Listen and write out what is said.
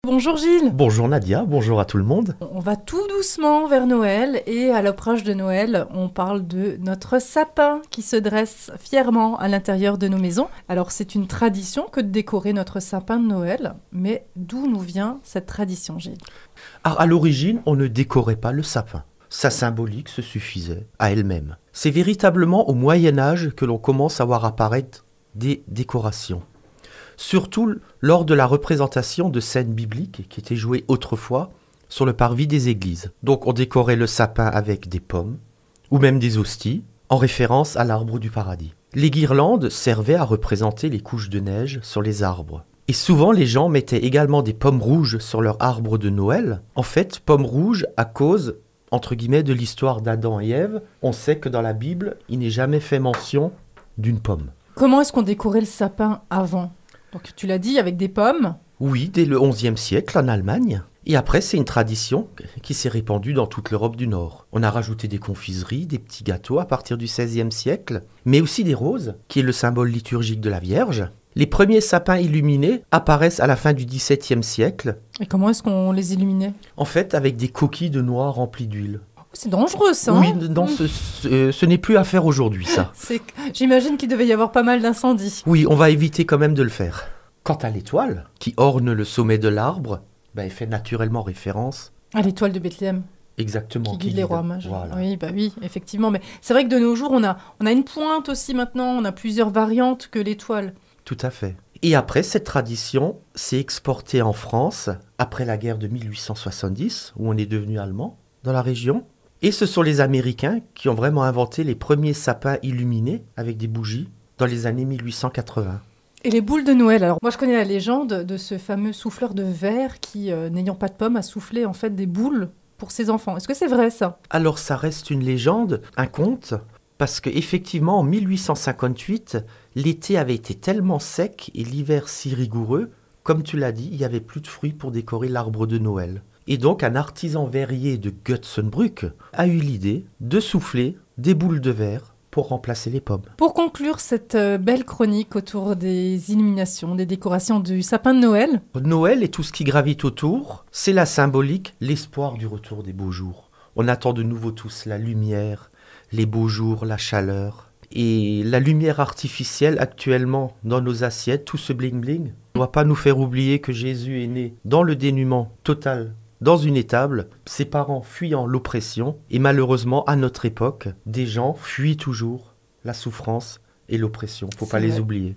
Bonjour Gilles. Bonjour Nadia, bonjour à tout le monde. On va tout doucement vers Noël et à l'approche de Noël, on parle de notre sapin qui se dresse fièrement à l'intérieur de nos maisons. Alors c'est une tradition que de décorer notre sapin de Noël, mais d'où nous vient cette tradition Gilles? À l'origine, on ne décorait pas le sapin. Sa symbolique se suffisait à elle-même. C'est véritablement au Moyen-Âge que l'on commence à voir apparaître des décorations. Surtout lors de la représentation de scènes bibliques qui étaient jouées autrefois sur le parvis des églises. Donc on décorait le sapin avec des pommes ou même des hosties en référence à l'arbre du paradis. Les guirlandes servaient à représenter les couches de neige sur les arbres. Et souvent les gens mettaient également des pommes rouges sur leur arbre de Noël. En fait, pommes rouges à cause, entre guillemets, de l'histoire d'Adam et Ève. On sait que dans la Bible, il n'est jamais fait mention d'une pomme. Comment est-ce qu'on décorait le sapin avant? Donc tu l'as dit, avec des pommes. Oui, dès le XIe siècle en Allemagne. Et après, c'est une tradition qui s'est répandue dans toute l'Europe du Nord. On a rajouté des confiseries, des petits gâteaux à partir du XVIe siècle, mais aussi des roses, qui est le symbole liturgique de la Vierge. Les premiers sapins illuminés apparaissent à la fin du XVIIe siècle. Et comment est-ce qu'on les illuminait? En fait, avec des coquilles de noix remplies d'huile. C'est dangereux ça. Oui, non, ce n'est plus à faire aujourd'hui, ça. J'imagine qu'il devait y avoir pas mal d'incendies. Oui, on va éviter quand même de le faire. Quant à l'étoile, qui orne le sommet de l'arbre, elle fait naturellement référence. À l'étoile de Bethléem. Exactement. Qui guide les rois mages. Voilà. Oui, effectivement. Mais c'est vrai que de nos jours, on a une pointe aussi maintenant, on a plusieurs variantes que l'étoile. Tout à fait. Et après, cette tradition s'est exportée en France, après la guerre de 1870, où on est devenu allemand, dans la région. Et ce sont les Américains qui ont vraiment inventé les premiers sapins illuminés avec des bougies dans les années 1880. Et les boules de Noël, alors moi je connais la légende de ce fameux souffleur de verre qui, n'ayant pas de pommes, a soufflé en fait des boules pour ses enfants. Est-ce que c'est vrai ça? Alors ça reste une légende, un conte, parce qu'effectivement en 1858, l'été avait été tellement sec et l'hiver si rigoureux, comme tu l'as dit, il n'y avait plus de fruits pour décorer l'arbre de Noël. Et donc un artisan verrier de Götzenbruck a eu l'idée de souffler des boules de verre pour remplacer les pommes. Pour conclure cette belle chronique autour des illuminations, des décorations du sapin de Noël. Noël et tout ce qui gravite autour, c'est la symbolique, l'espoir du retour des beaux jours. On attend de nouveau tous la lumière, les beaux jours, la chaleur. Et la lumière artificielle actuellement dans nos assiettes, tout ce bling-bling, ne doit pas nous faire oublier que Jésus est né dans le dénuement total. Dans une étable, ses parents fuyant l'oppression, et malheureusement, à notre époque, des gens fuient toujours la souffrance et l'oppression. Faut pas les oublier.